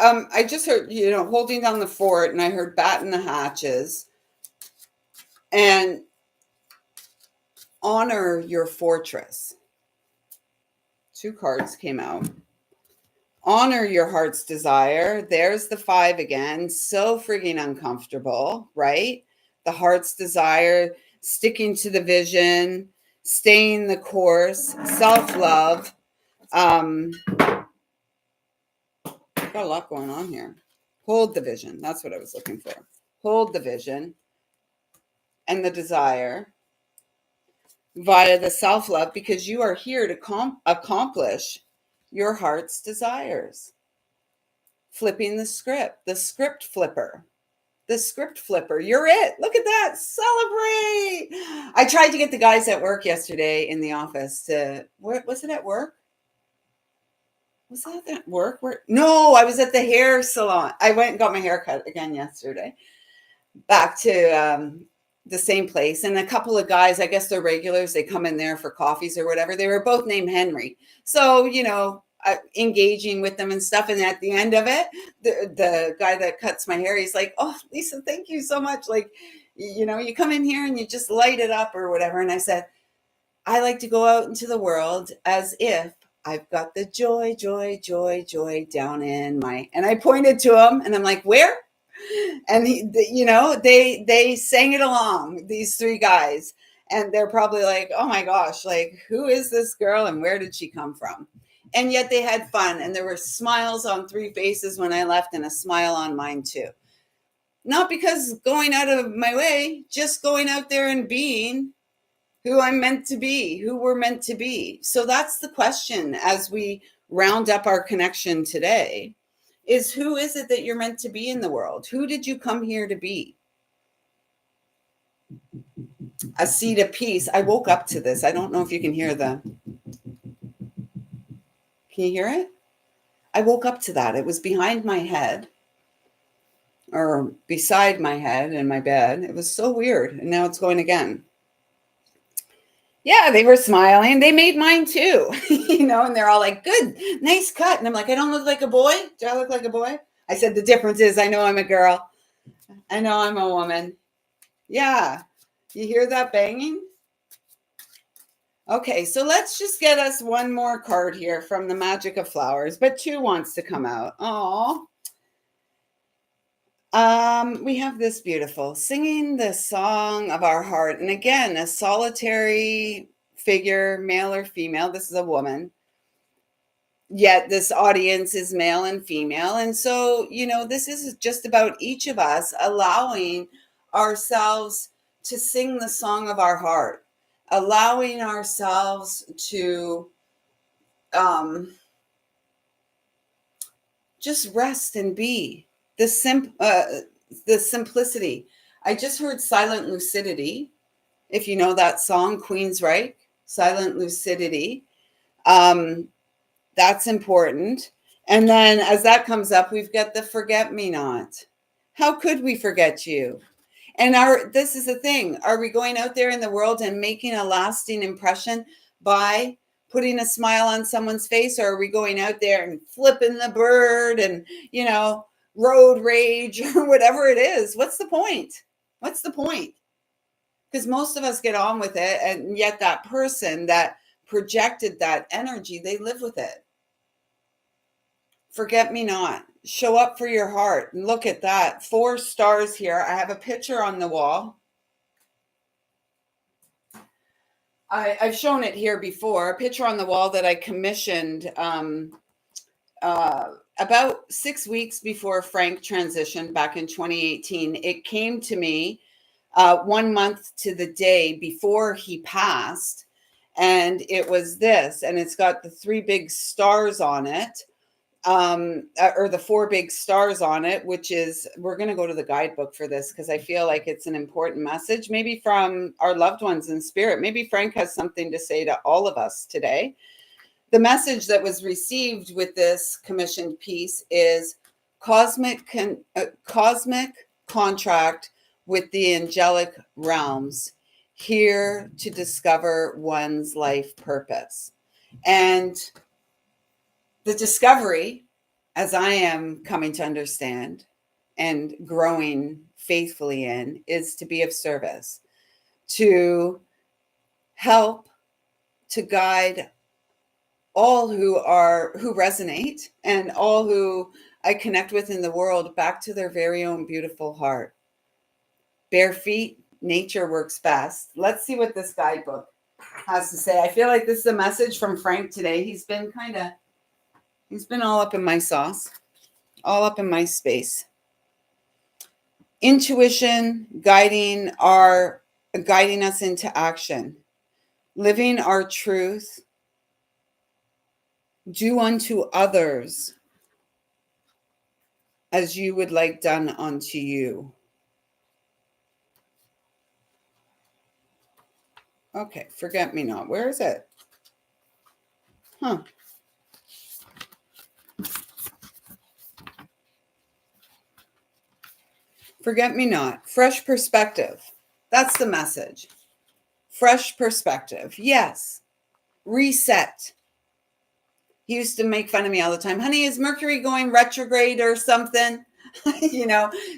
I just heard, holding down the fort, and I heard batten the hatches and honor your fortress. 2 cards came out. Honor your heart's desire. There's the 5 again. So frigging uncomfortable, right? The heart's desire, sticking to the vision, staying the course, self-love. Got a lot going on here. Hold the vision. That's what I was looking for. Hold the vision and the desire via the self-love, because you are here to accomplish your heart's desires. Flipping the script flipper. The script flipper. You're it. Look at that. Celebrate. I tried to get the guys at work yesterday in the office to, was it at work? Was that at work? No, I was at the hair salon. I went and got my hair cut again yesterday. Back to the same place. And a couple of guys, I guess they're regulars. They come in there for coffees or whatever. They were both named Henry. So, engaging with them and stuff. And at the end of it, the guy that cuts my hair, he's like, "Oh, Lisa, thank you so much. Like, you come in here and you just light it up or whatever." And I said, I like to go out into the world as if I've got the joy, joy, joy, joy down in my, and I pointed to him and I'm like, where? And they sang it along, these 3 guys. And they're probably like, oh my gosh, like, who is this girl and where did she come from? And yet they had fun. And there were smiles on 3 faces when I left and a smile on mine too. Not because going out of my way, just going out there and being who I'm meant to be, who we're meant to be. So that's the question as we round up our connection today, is who is it that you're meant to be in the world? Who did you come here to be? A seed of peace. I woke up to this. I don't know if you can hear can you hear it? I woke up to that. It was behind my head or beside my head in my bed. It was so weird. And now it's going again. Yeah, they were smiling. They made mine too, and they're all like, good, nice cut. And I'm like, I don't look like a boy. Do I look like a boy? I said, the difference is I know I'm a girl. I know I'm a woman. Yeah. You hear that banging? Okay, so let's just get us one more card here from the Magic of Flowers, but 2 wants to come out. Oh. We have this beautiful singing the song of our heart. And again, a solitary figure, male or female. This is a woman. Yet this audience is male and female. And so, this is just about each of us allowing ourselves to sing the song of our heart, allowing ourselves to just rest and be the simplicity. I just heard Silent Lucidity. If you know that song, Queensryche, Silent Lucidity. That's important. And then as that comes up, we've got the Forget Me Not. How could we forget you? And this is the thing. Are we going out there in the world and making a lasting impression by putting a smile on someone's face? Or are we going out there and flipping the bird and, road rage or whatever it is? What's the point? What's the point? Because most of us get on with it. And yet that person that projected that energy, they live with it. Forget me not. Show up for your heart. And look at that. 4 stars here. I have a picture on the wall. I've shown it here before. A picture on the wall that I commissioned about 6 weeks before Frank transitioned back in 2018. It came to me 1 month to the day before he passed. And it was this. And it's got the 3 big stars on it. Or the 4 big stars on it, which is, we're going to go to the guidebook for this because I feel like it's an important message, maybe from our loved ones in spirit. Maybe Frank has something to say to all of us today. The message that was received with this commissioned piece is cosmic contract with the angelic realms, here to discover one's life purpose. And the discovery, as I am coming to understand and growing faithfully in, is to be of service, to help, to guide all who resonate and all who I connect with in the world back to their very own beautiful heart. Bare feet, nature works best. Let's see what this guidebook has to say. I feel like this is a message from Frank today. He's been all up in my sauce, all up in my space. Intuition guiding us into action, living our truth, do unto others as you would like done unto you. Okay, forget me not. Where is it? Forget me not. Fresh perspective. That's the message. Fresh perspective. Yes. Reset. He used to make fun of me all the time. Honey, is Mercury going retrograde or something?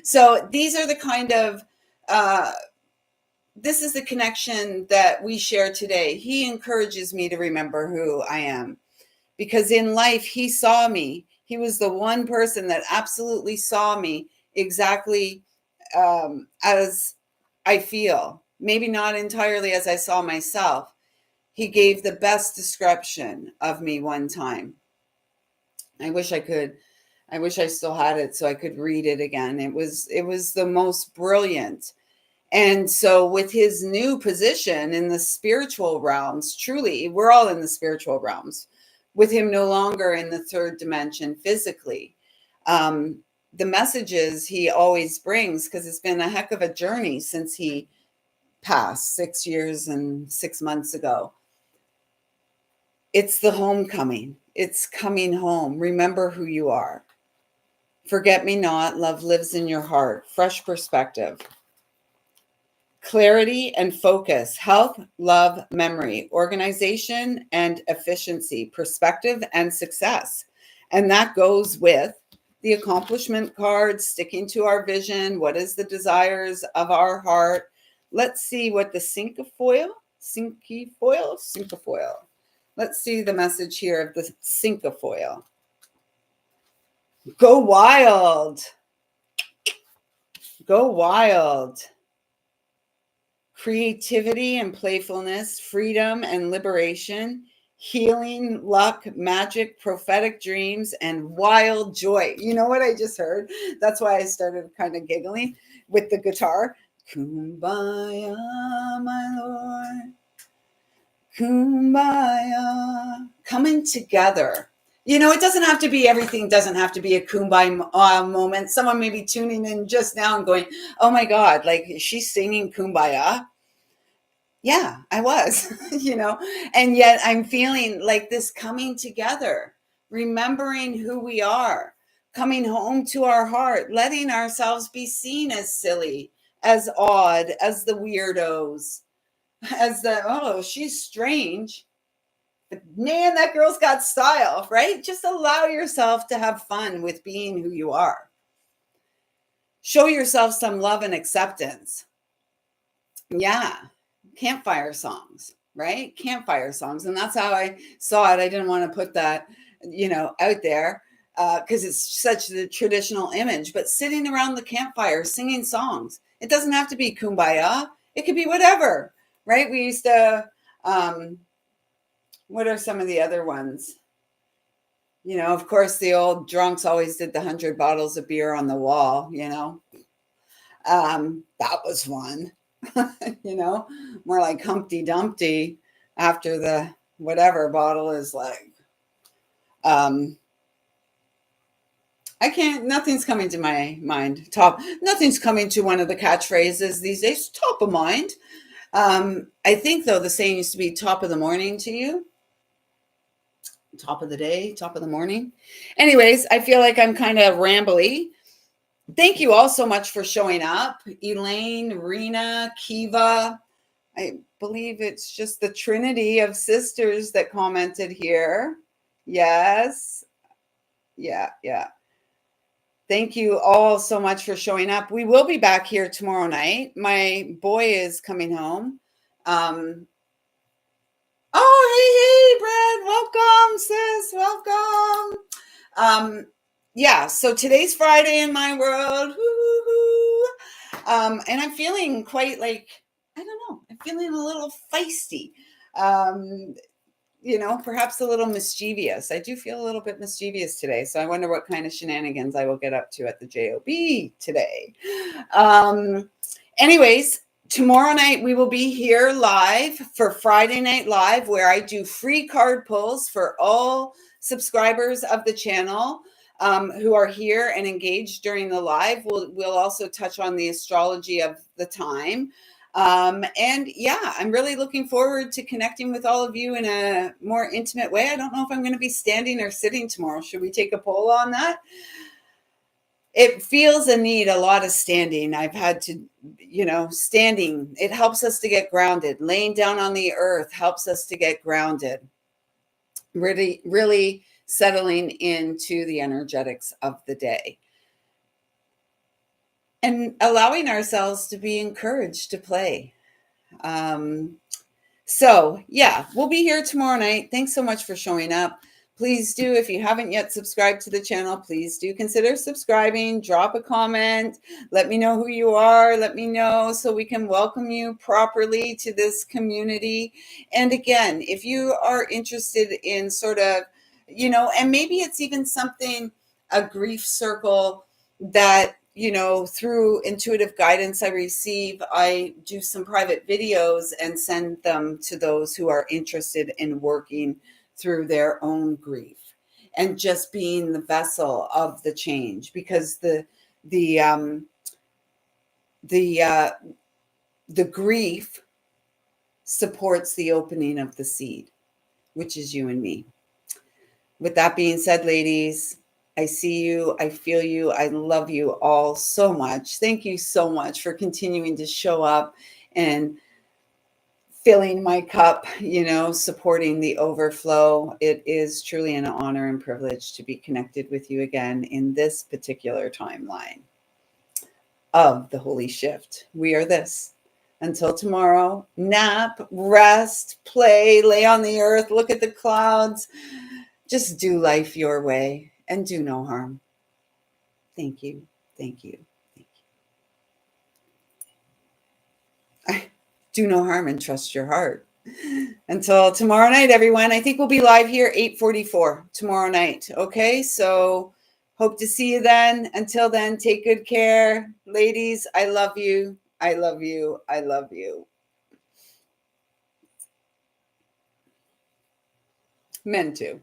So these are the kind of, this is the connection that we share today. He encourages me to remember who I am, because in life, he saw me. He was the one person that absolutely saw me exactly as I feel. Maybe not entirely as I saw myself. He gave the best description of me one time. I wish I still had it so I could read it again. It was the most brilliant. And so with his new position in the spiritual realms, truly, we're all in the spiritual realms, with him no longer in the third dimension physically. The messages he always brings, because it's been a heck of a journey since he passed 6 years and 6 months ago. It's the homecoming. It's coming home. Remember who you are. Forget me not. Love lives in your heart. Fresh perspective. Clarity and focus. Health, love, memory. Organization and efficiency. Perspective and success. And that goes with the accomplishment card, sticking to our vision. What is the desires of our heart? Let's see what the cinquefoil. Let's see the message here of the cinquefoil. Go wild. Go wild. Creativity and playfulness, freedom and liberation, healing, luck, magic, prophetic dreams, and wild joy. You know what I just heard? That's why I started kind of giggling with the guitar. Kumbaya, my Lord. Kumbaya. Coming together. You know, it doesn't have to be, everything doesn't have to be a kumbaya moment. Someone may be tuning in just now and going, oh my God, like she's singing kumbaya. Yeah, I was, and yet I'm feeling like this coming together, remembering who we are, coming home to our heart, letting ourselves be seen as silly, as odd, as the weirdos, as oh, she's strange. But man, that girl's got style, right? Just allow yourself to have fun with being who you are. Show yourself some love and acceptance. Yeah. Campfire songs, right? Campfire songs. And that's how I saw it. I didn't want to put that, out there because it's such the traditional image, but sitting around the campfire, singing songs. It doesn't have to be kumbaya. It could be whatever, right? We used to, what are some of the other ones? Of course, the old drunks always did the 100 bottles of beer on the wall, that was one. More like Humpty Dumpty after the whatever bottle is like. Nothing's coming to my mind. Nothing's coming to one of the catchphrases these days. Top of mind. I think though the saying used to be top of the morning to you. Top of the day, top of the morning. Anyways, I feel like I'm kind of rambly. Thank you all so much for showing up. Elaine, Rena, Kiva. I believe it's just the Trinity of sisters that commented here. Yes. Yeah. Thank you all so much for showing up. We will be back here tomorrow night. My boy is coming home. Hey, Brad. Welcome, sis. Welcome. Yeah, so today's Friday in my world. And I'm feeling quite like, I don't know, I'm feeling a little feisty. Perhaps a little mischievous. I do feel a little bit mischievous today. So I wonder what kind of shenanigans I will get up to at the JOB today. Anyways, tomorrow night we will be here live for Friday Night Live, where I do free card pulls for all subscribers of the channel who are here and engaged during the live. We'll also touch on the astrology of the time. And yeah, I'm really looking forward to connecting with all of you in a more intimate way. I don't know if I'm going to be standing or sitting tomorrow. Should we take a poll on that? It feels a lot of standing. I've had to, standing. It helps us to get grounded. Laying down on the earth helps us to get grounded. Really, really settling into the energetics of the day. And allowing ourselves to be encouraged to play. So yeah, we'll be here tomorrow night. Thanks so much for showing up. Please do, if you haven't yet subscribed to the channel, please do consider subscribing. Drop a comment. Let me know who you are. Let me know so we can welcome you properly to this community. And again, if you are interested in sort of, and maybe it's even something, a grief circle that through intuitive guidance I receive, I do some private videos and send them to those who are interested in working through their own grief and just being the vessel of the change, because the the uh, the grief supports the opening of the seed, which is you and me. With that being said, ladies, I see you, I feel you, I love you all so much. Thank you so much for continuing to show up and filling my cup, supporting the overflow. It is truly an honor and privilege to be connected with you again in this particular timeline of the Holy Shift. We are this. Until tomorrow, nap, rest, play, lay on the earth, look at the clouds. Just do life your way and do no harm. Thank you. Thank you. Thank you. Do no harm and trust your heart. Until tomorrow night, everyone. I think we'll be live here 8:44 tomorrow night. Okay, so hope to see you then. Until then, take good care. Ladies, I love you. I love you. I love you. Men too.